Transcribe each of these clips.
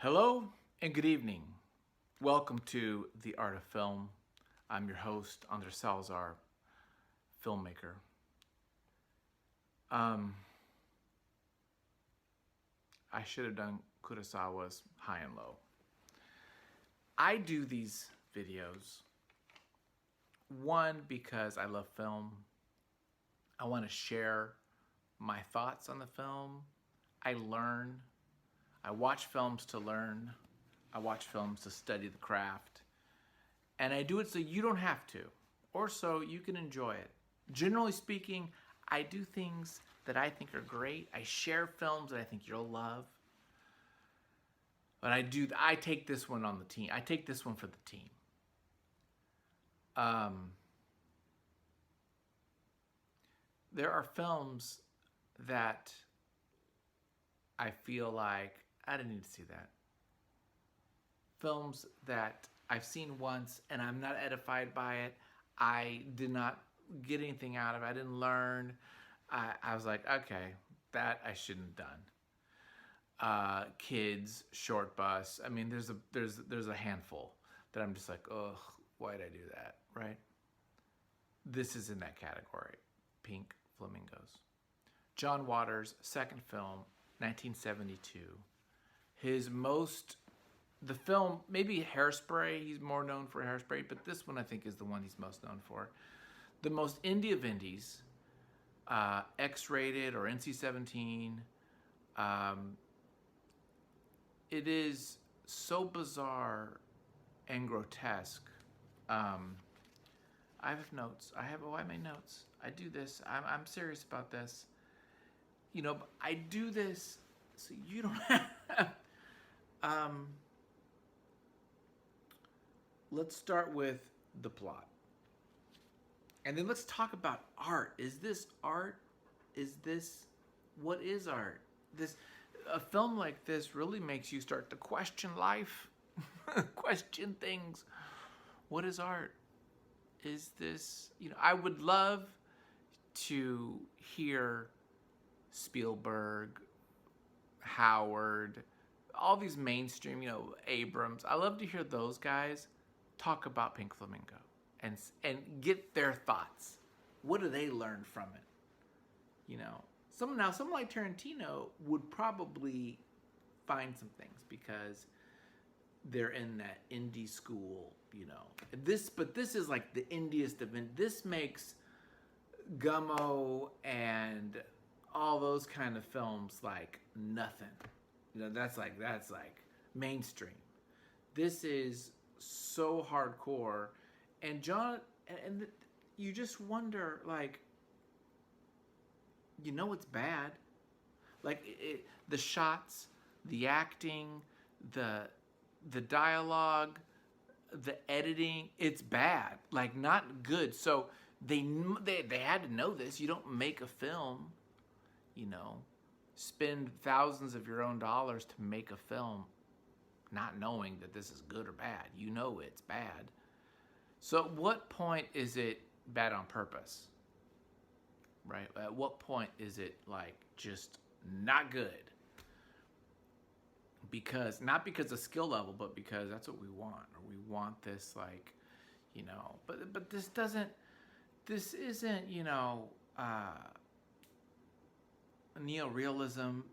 Hello and good evening. Welcome to The Art of Film. I'm your host, Andres Salazar, filmmaker. I should have done Kurosawa's High and Low. I do these videos, one, because I love film. I want to share my thoughts on the film. I learn. I watch films to learn. I watch films to study the craft. And I do it so you don't have to, or so you can enjoy it. Generally speaking, I do things that I think are great. I share films that I think you'll love. But I take this one on the team. I take this one for the team. There are films that I feel like I didn't need to see that. Films that I've seen once and I'm not edified by it. I did not get anything out of it. I didn't learn. I was like, okay, that I shouldn't have done. Kids, Short Bus. I mean, there's a handful that I'm just like, ugh, why did I do that, right? This is in that category, Pnk Flamingos. John Waters' second film, 1972. The film, maybe Hairspray, he's more known for Hairspray, but this one I think is the one he's most known for. The most indie of indies, X-rated or NC-17. It is so bizarre and grotesque. I have notes. I made notes. I do this. I'm serious about this. You know, I do this so you don't have. Let's start with the plot. And then let's talk about art. Is this art? What is art? A film like this really makes you start to question life, question things. What is art? Is this, I would love to hear Spielberg, Howard, all these mainstream, Abrams. I love to hear those guys talk about Pnk Flamingo and get their thoughts. What do they learn from it? Someone like Tarantino would probably find some things because they're in that indie school, But this is like the indiest event. This makes Gummo and all those kind of films like nothing. That's like mainstream. This is so hardcore, and you just wonder, like, it's bad. Like the shots, the acting, the dialogue, the editing, it's bad. Like, not good. So they had to know this. You don't make a film, spend thousands of your own dollars to make a film not knowing that this is good or bad. It's bad. So at what point is it bad on purpose? Right? At what point is it like just not good? Not because of skill level, but because that's what we want. Or we want this, like, but this isn't, neorealism,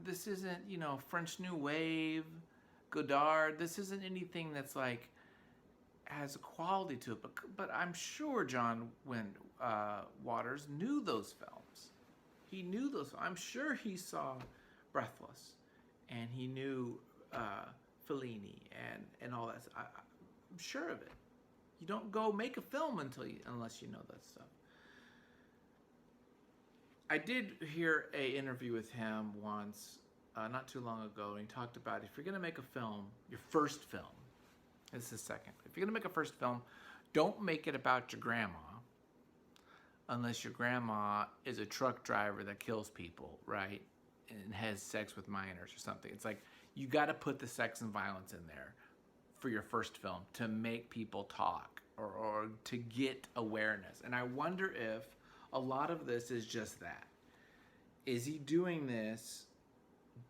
this isn't, French New Wave, Godard. This isn't anything that's like has a quality to it. But I'm sure John Waters knew those films. He knew those. I'm sure he saw Breathless, and he knew Fellini and all that. I'm sure of it. You don't go make a film unless you know that stuff. I did hear an interview with him once, not too long ago, and he talked about if you're going to make a film, your first film, this is the second. If you're going to make a first film, don't make it about your grandma, unless your grandma is a truck driver that kills people, right, and has sex with minors or something. It's like, you got to put the sex and violence in there for your first film to make people talk or to get awareness. And I wonder if a lot of this is just that. Is he doing this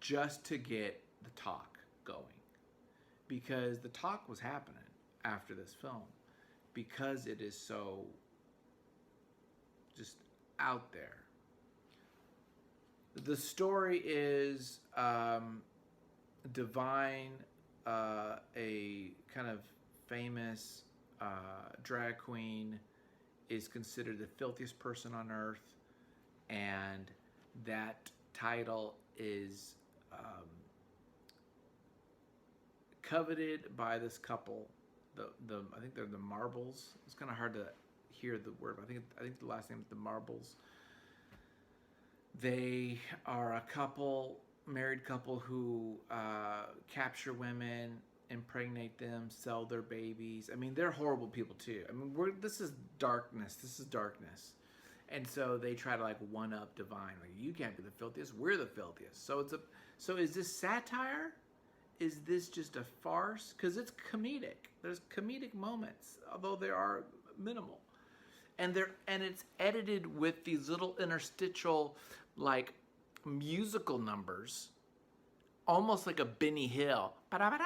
just to get the talk? going, because the talk was happening after this film, because it is so just out there. The story is Divine, a kind of famous drag queen, is considered the filthiest person on earth, and that title is coveted by this couple. I think they're the Marbles. It's kind of hard to hear the word, but I think the last name is the Marbles. They are a couple, married couple, who capture women, impregnate them, sell their babies. I mean, they're horrible people too. I mean, this is darkness. This is darkness. And so they try to like one up Divine. Like, you can't be the filthiest. We're the filthiest. So is this satire? Is this just a farce? Because it's comedic. There's comedic moments, although they are minimal. And it's edited with these little interstitial, like, musical numbers, almost like a Benny Hill. And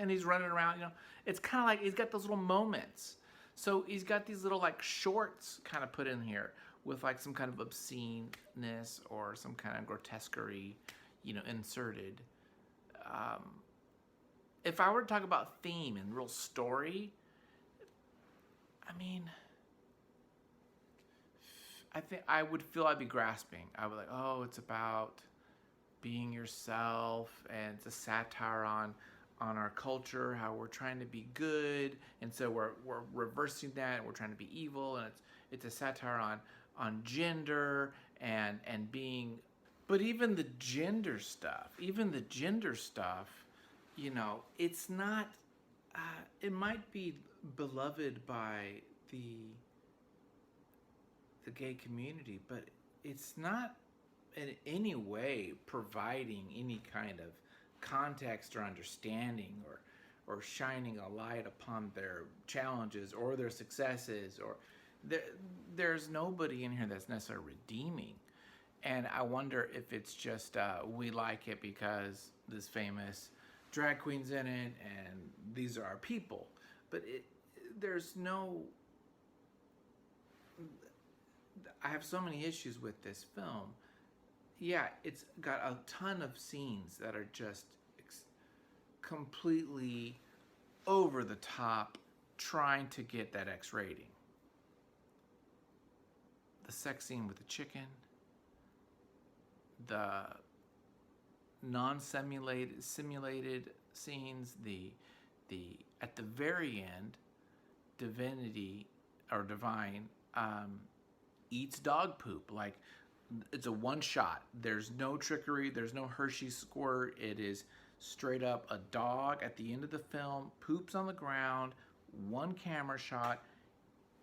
he's running around, you know. It's kind of like he's got those little moments. So he's got these little like shorts kind of put in here with like some kind of obsceneness or some kind of grotesquerie, you know, inserted. If I were to talk about theme and real story, I mean, I think I would feel I'd be grasping. I would like, oh, it's about being yourself, and it's a satire on our culture, how we're trying to be good, and so we're reversing that, and we're trying to be evil, and it's a satire on gender and being. But even the gender stuff, you know, it's not. It might be beloved by the gay community, but it's not in any way providing any kind of context or understanding or shining a light upon their challenges or their successes, or there's nobody in here that's necessarily redeeming. And I wonder if it's just we like it because this famous drag queen's in it and these are our people, but there's no. I have so many issues with this film. Yeah, it's got a ton of scenes that are just completely over the top, trying to get that X rating. The sex scene with the chicken, the simulated scenes, the at the very end, Divine eats dog poop. Like, it's a one shot. There's no trickery. There's no Hershey squirt. It is straight up a dog at the end of the film, poops on the ground, one camera shot.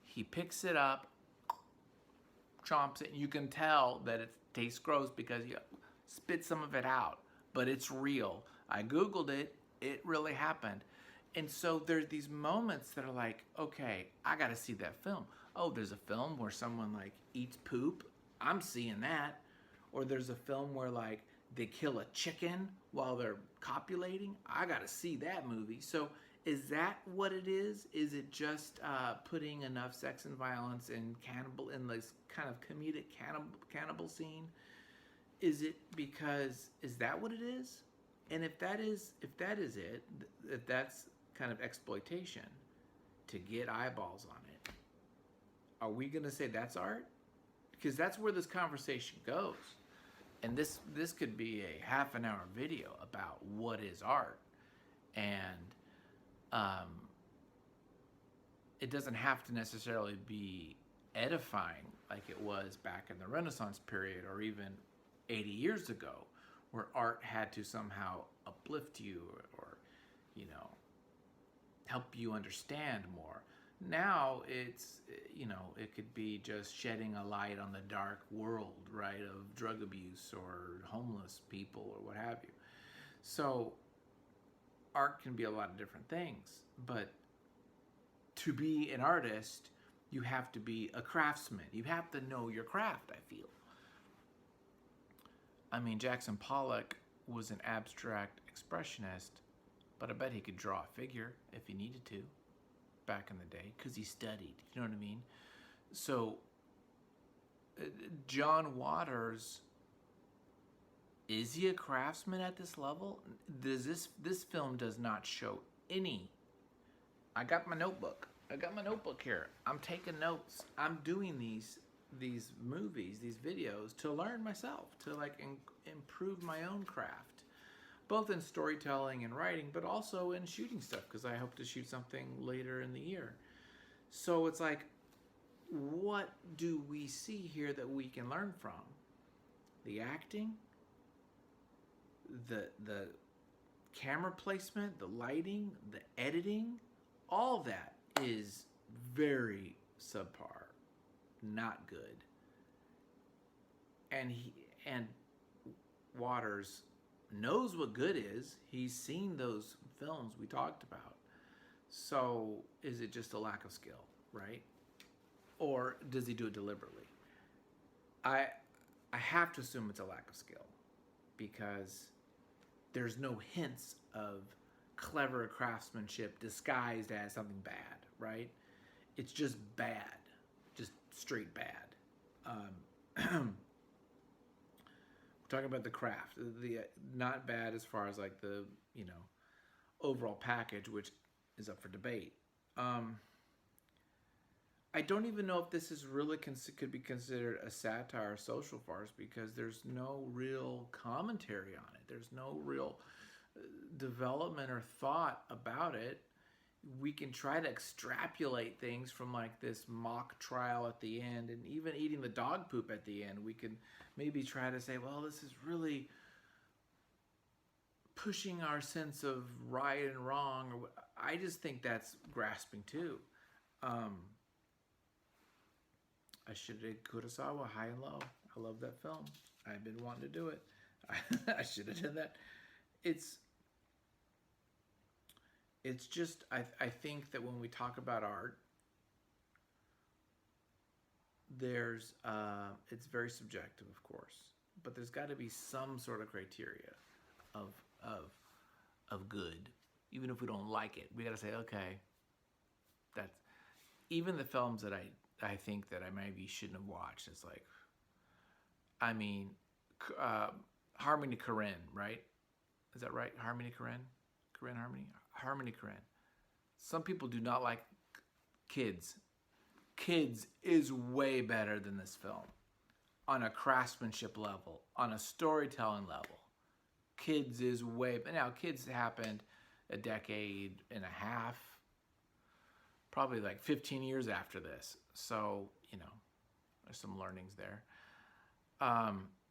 He picks it up, chomps it, and you can tell that it tastes gross because you spit some of it out. But it's real. I Googled it. It really happened. And so there's these moments that are like, okay, I got to see that film. Oh, there's a film where someone like eats poop. I'm seeing that. Or there's a film where like they kill a chicken while they're copulating. I got to see that movie. So is that what it is? Is it just putting enough sex and violence and cannibal in this kind of comedic cannibal scene? Is it because, is that what it is? And if that is it, if that's kind of exploitation to get eyeballs on it, are we going to say that's art? Because that's where this conversation goes. And this could be a half an hour video about what is art. And it doesn't have to necessarily be edifying like it was back in the Renaissance period or even 80 years ago, where art had to somehow uplift you or you know, help you understand more. Now it's, you know, it could be just shedding a light on the dark world, right, of drug abuse or homeless people or what have you. So art can be a lot of different things, but to be an artist, you have to be a craftsman. You have to know your craft, I feel. I mean, Jackson Pollock, was an abstract expressionist, but I bet he could draw a figure if he needed to back in the day because he studied. You know what I mean? So John Waters, is he a craftsman at this level? This film does not show any. I got my notebook. I got my notebook here. I'm taking notes. I'm doing these movies, these videos to learn myself, to like improve my own craft, both in storytelling and writing, but also in shooting stuff because I hope to shoot something later in the year. So it's like, what do we see here that we can learn from? The acting, the camera placement, the lighting, the editing, all that is very subpar, not good. And Waters knows what good is. He's seen those films we talked about. So is it just a lack of skill, right? Or does he do it deliberately? I have to assume it's a lack of skill because there's no hints of clever craftsmanship disguised as something bad, right? It's just bad, just straight bad. We're talking about the craft, the not bad as far as like the overall package, which is up for debate. I don't even know if this is really could be considered a satire or social farce because there's no real commentary on it. There's no real development or thought about it. We can try to extrapolate things from like this mock trial at the end, and even eating the dog poop at the end. We can maybe try to say, well, this is really pushing our sense of right and wrong. I just think that's grasping too. I should have did Kurosawa, High and Low. I love that film. I've been wanting to do it. I should have done that. It's just, I think that when we talk about art, there's, it's very subjective, of course, but there's got to be some sort of criteria of good. Even if we don't like it, we got to say, okay, that's, even the films that I think that I maybe shouldn't have watched. It's like, I mean, Harmony Korine, right? Is that right? Harmony Korine? Korine Harmony? Harmony Korine. Some people do not like Kids. Kids is way better than this film on a craftsmanship level, on a storytelling level. Kids is way, now Kids happened a decade and a half, probably like 15 years after this. So, there's some learnings there.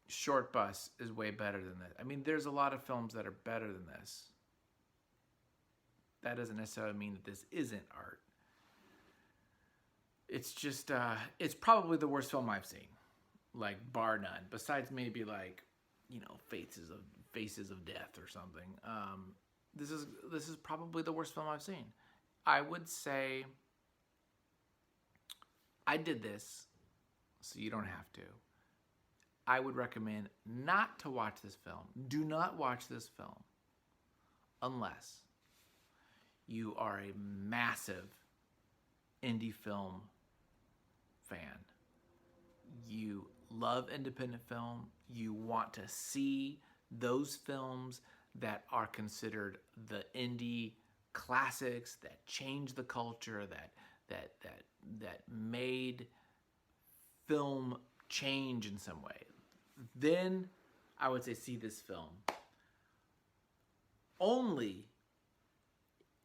Short Bus is way better than this. I mean, there's a lot of films that are better than this. That doesn't necessarily mean that this isn't art. It's just, it's probably the worst film I've seen, like bar none. Besides maybe like, Faces of Death or something. This is probably the worst film I've seen. I would say I did this, so you don't have to. I would recommend not to watch this film. Do not watch this film unless you are a massive indie film fan. You love independent film. You want to see those films that are considered the indie classics that changed the culture, that made film change in some way. Then I would say see this film. Only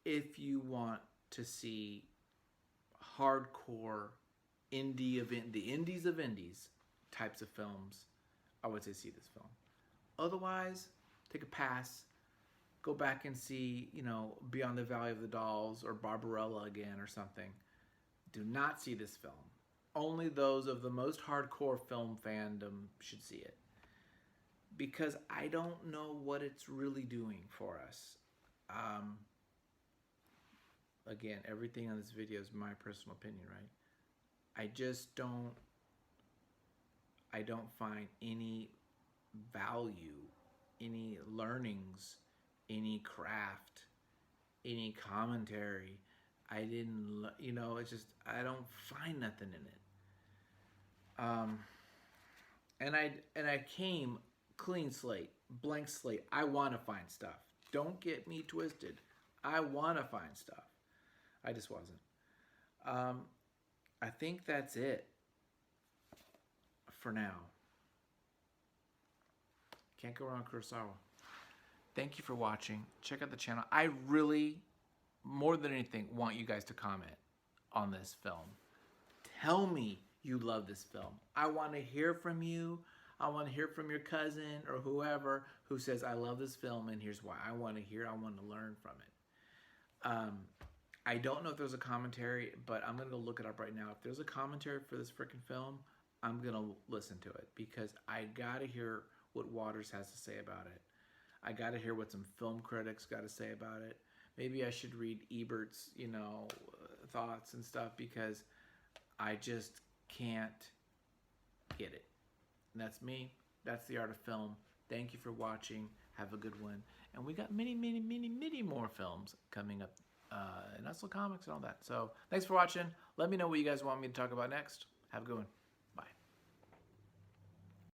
if you want to see hardcore indie event, the indies of indies types of films, I would say see this film. Otherwise, take a pass. Go back and see, Beyond the Valley of the Dolls or Barbarella again or something. Do not see this film. Only those of the most hardcore film fandom should see it. Because I don't know what it's really doing for us. Again, everything on this video is my personal opinion, right? I don't find any value any learnings, any craft, any commentary. I didn't, you know, it's just I don't find nothing in it. And I came clean slate, blank slate. I want to find stuff. Don't get me twisted. I want to find stuff. I just wasn't. I think that's it for now. Can't go wrong with Kurosawa. Thank you for watching. Check out the channel. I really, more than anything, want you guys to comment on this film. Tell me you love this film. I want to hear from you. I want to hear from your cousin or whoever who says, I love this film and here's why. I want to hear, I want to learn from it. I don't know if there's a commentary, but I'm going to go look it up right now. If there's a commentary for this freaking film, I'm going to listen to it because I got to hear what Waters has to say about it. I got to hear what some film critics got to say about it. Maybe I should read Ebert's, thoughts and stuff because I just can't get it. And that's me. That's the art of film. Thank you for watching. Have a good one. And we got many, many, many, many more films coming up and Hustle Comics and all that. So thanks for watching. Let me know what you guys want me to talk about next. Have a good one.